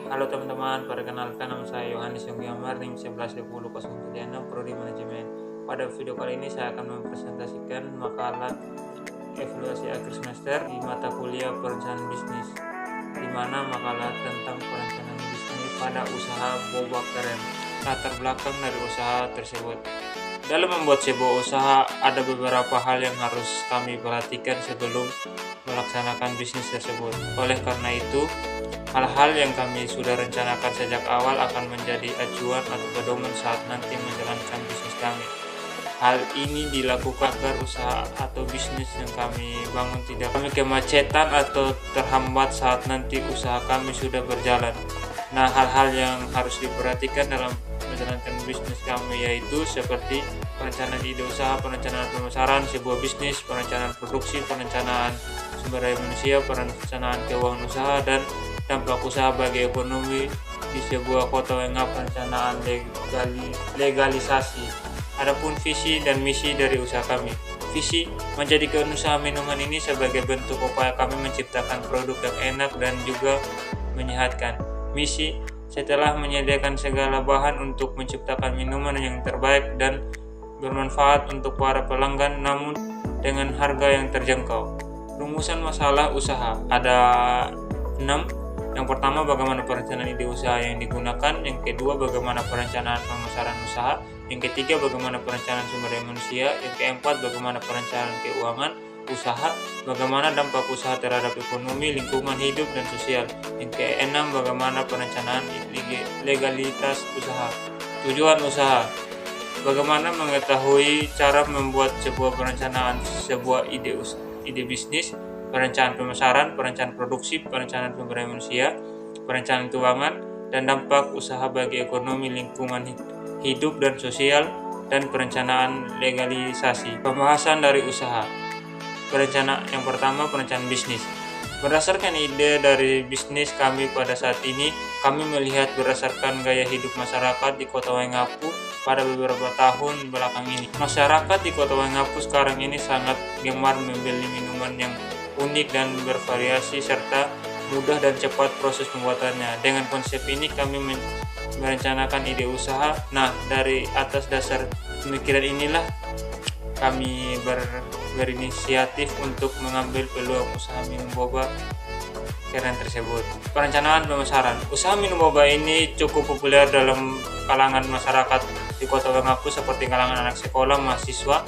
Halo teman-teman, perkenalkan nama saya Yohanes Yonggiamar, NIM 11200736, Prodi Manajemen. Pada video kali ini saya akan mempresentasikan makalah evaluasi akhir semester di mata kuliah perencanaan bisnis, di mana makalah tentang perencanaan bisnis pada usaha boba keren, latar belakang dari usaha tersebut. Dalam membuat sebuah usaha, ada beberapa hal yang harus kami perhatikan sebelum melaksanakan bisnis tersebut. Oleh karena itu, hal-hal yang kami sudah rencanakan sejak awal akan menjadi acuan atau pedoman saat nanti menjalankan bisnis kami. Hal ini dilakukan agar usaha atau bisnis yang kami bangun tidak kami kemacetan atau terhambat saat nanti usaha kami sudah berjalan. Nah, hal-hal yang harus diperhatikan dalam menjalankan bisnis kami yaitu seperti perencanaan ide usaha, perencanaan pemasaran sebuah bisnis, perencanaan produksi, perencanaan sumber daya manusia, perencanaan keuangan usaha, dan dampak usaha bagi ekonomi di sebuah kota wengap, perencanaan legalisasi. Adapun visi dan misi dari usaha kami. Visi menjadikan usaha minuman ini sebagai bentuk upaya kami menciptakan produk yang enak dan juga menyehatkan. Misi, setelah menyediakan segala bahan untuk menciptakan minuman yang terbaik dan bermanfaat untuk para pelanggan namun dengan harga yang terjangkau. Rumusan masalah usaha ada 6. Yang pertama, bagaimana perencanaan ide usaha yang digunakan. Yang kedua, bagaimana perencanaan pemasaran usaha. Yang ketiga, bagaimana perencanaan sumber daya manusia. Yang keempat, bagaimana perencanaan keuangan usaha. Bagaimana dampak usaha terhadap ekonomi, lingkungan hidup, dan sosial. Yang keenam, bagaimana perencanaan legalitas usaha. Tujuan usaha. Bagaimana mengetahui cara membuat sebuah perencanaan sebuah ide bisnis, perencanaan pemasaran, perencanaan produksi, perencanaan sumber daya manusia, perencanaan keuangan, dan dampak usaha bagi ekonomi, lingkungan hidup dan sosial, dan perencanaan legalisasi. Pembahasan dari usaha. Yang pertama, perencanaan bisnis. Berdasarkan ide dari bisnis kami pada saat ini, kami melihat berdasarkan gaya hidup masyarakat di Kota Waingapu pada beberapa tahun belakang ini. Masyarakat di Kota Waingapu sekarang ini sangat gemar membeli minuman yang unik dan bervariasi serta mudah dan cepat proses pembuatannya. Dengan konsep ini kami merencanakan ide usaha. Nah, dari atas dasar pemikiran inilah kami berinisiatif untuk mengambil peluang usaha minum boba keren tersebut. Perencanaan pemasaran. Usaha minum boba ini cukup populer dalam kalangan masyarakat di Kota Waingapu seperti kalangan anak sekolah, mahasiswa,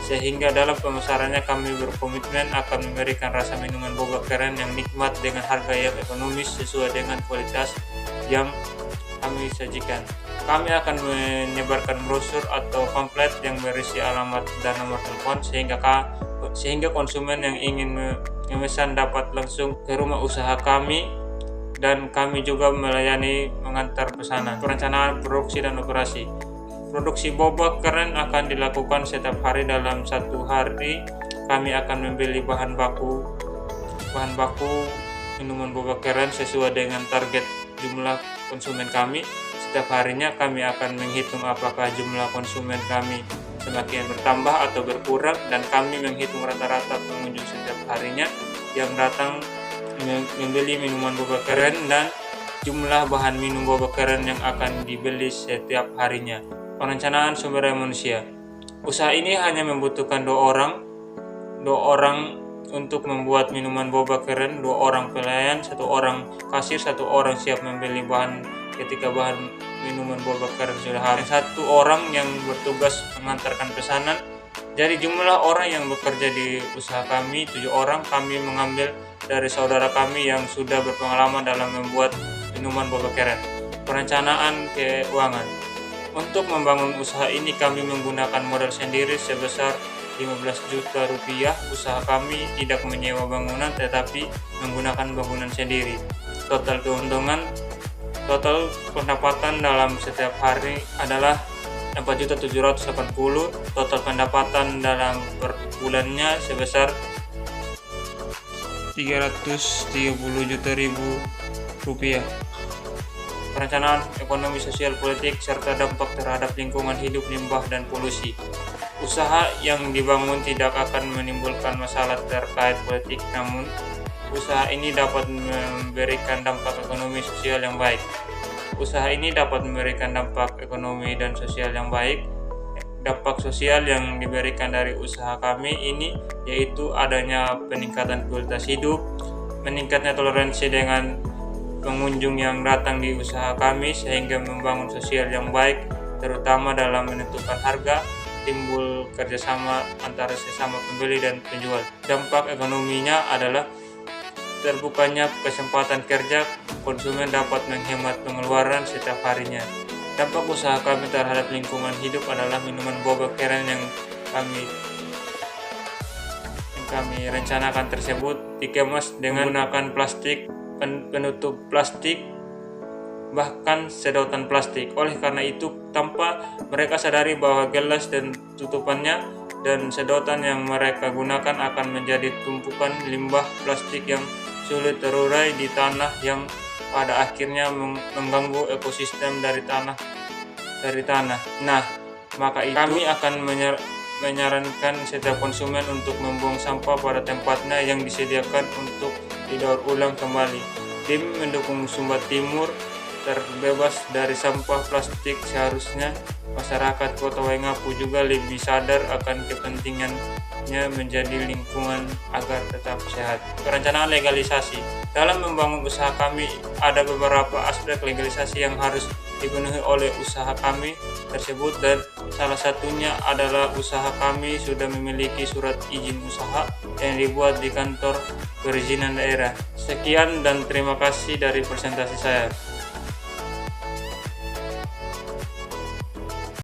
sehingga dalam pemasarannya kami berkomitmen akan memberikan rasa minuman boba keren yang nikmat dengan harga yang ekonomis sesuai dengan kualitas yang kami sajikan. Kami akan menyebarkan brosur atau pamflet yang berisi alamat dan nomor telepon sehingga konsumen yang ingin memesan dapat langsung ke rumah usaha kami, dan kami juga melayani mengantar pesanan. Perencanaan produksi dan operasi. Produksi boba keren akan dilakukan setiap hari. Dalam satu hari kami akan membeli bahan baku minuman boba keren sesuai dengan target jumlah konsumen kami. Setiap harinya kami akan menghitung apakah jumlah konsumen kami semakin bertambah atau berkurang, dan kami menghitung rata-rata pengunjung setiap harinya yang datang membeli minuman boba keren dan jumlah bahan minum boba keren yang akan dibeli setiap harinya. Perencanaan sumber daya manusia. Usaha ini hanya membutuhkan dua orang untuk membuat minuman boba keren, 2 orang pelayan, 1 orang kasir, 1 orang siap membeli bahan ketika bahan minuman boba keren sudah habis, 1 orang yang bertugas mengantarkan pesanan. Jadi jumlah orang yang bekerja di usaha kami 7 orang. Kami mengambil dari saudara kami yang sudah berpengalaman dalam membuat minuman boba keren. Perencanaan keuangan. Untuk membangun usaha ini kami menggunakan modal sendiri sebesar 15 juta rupiah. Usaha kami tidak menyewa bangunan tetapi menggunakan bangunan sendiri. Total pendapatan dalam setiap hari adalah 4.780. Total pendapatan dalam per bulannya sebesar 330 juta rupiah. Perencanaan ekonomi, sosial, politik, serta dampak terhadap lingkungan hidup, limbah, dan polusi. Usaha yang dibangun tidak akan menimbulkan masalah terkait politik, namun usaha ini dapat memberikan dampak ekonomi sosial yang baik. Usaha ini dapat memberikan dampak ekonomi dan sosial yang baik. Dampak sosial yang diberikan dari usaha kami ini yaitu adanya peningkatan kualitas hidup, meningkatnya toleransi dengan pengunjung yang datang di usaha kami sehingga membangun sosial yang baik, terutama dalam menentukan harga, timbul kerjasama antara sesama pembeli dan penjual. Dampak ekonominya adalah terbukanya kesempatan kerja, konsumen dapat menghemat pengeluaran setiap harinya. Dampak usaha kami terhadap lingkungan hidup adalah minuman boba keren yang kami rencanakan tersebut dikemas dengan menggunakan plastik, penutup plastik, bahkan sedotan plastik. Oleh karena itu, tanpa mereka sadari bahwa gelas dan tutupannya dan sedotan yang mereka gunakan akan menjadi tumpukan limbah plastik yang sulit terurai di tanah yang pada akhirnya mengganggu ekosistem dari tanah. Nah, maka itu kami akan menyarankan setiap konsumen untuk membuang sampah pada tempatnya yang disediakan untuk didaur ulang kembali. Tim mendukung Sumba Timur terbebas dari sampah plastik. Seharusnya masyarakat Kota Waingapu juga lebih sadar akan kepentingannya menjadi lingkungan agar tetap sehat. Perencanaan legalisasi. Dalam membangun usaha kami ada beberapa aspek legalisasi yang harus dipenuhi oleh usaha kami tersebut, dan salah satunya adalah usaha kami sudah memiliki surat izin usaha yang dibuat di kantor perizinan daerah. Sekian dan terima kasih dari presentasi saya.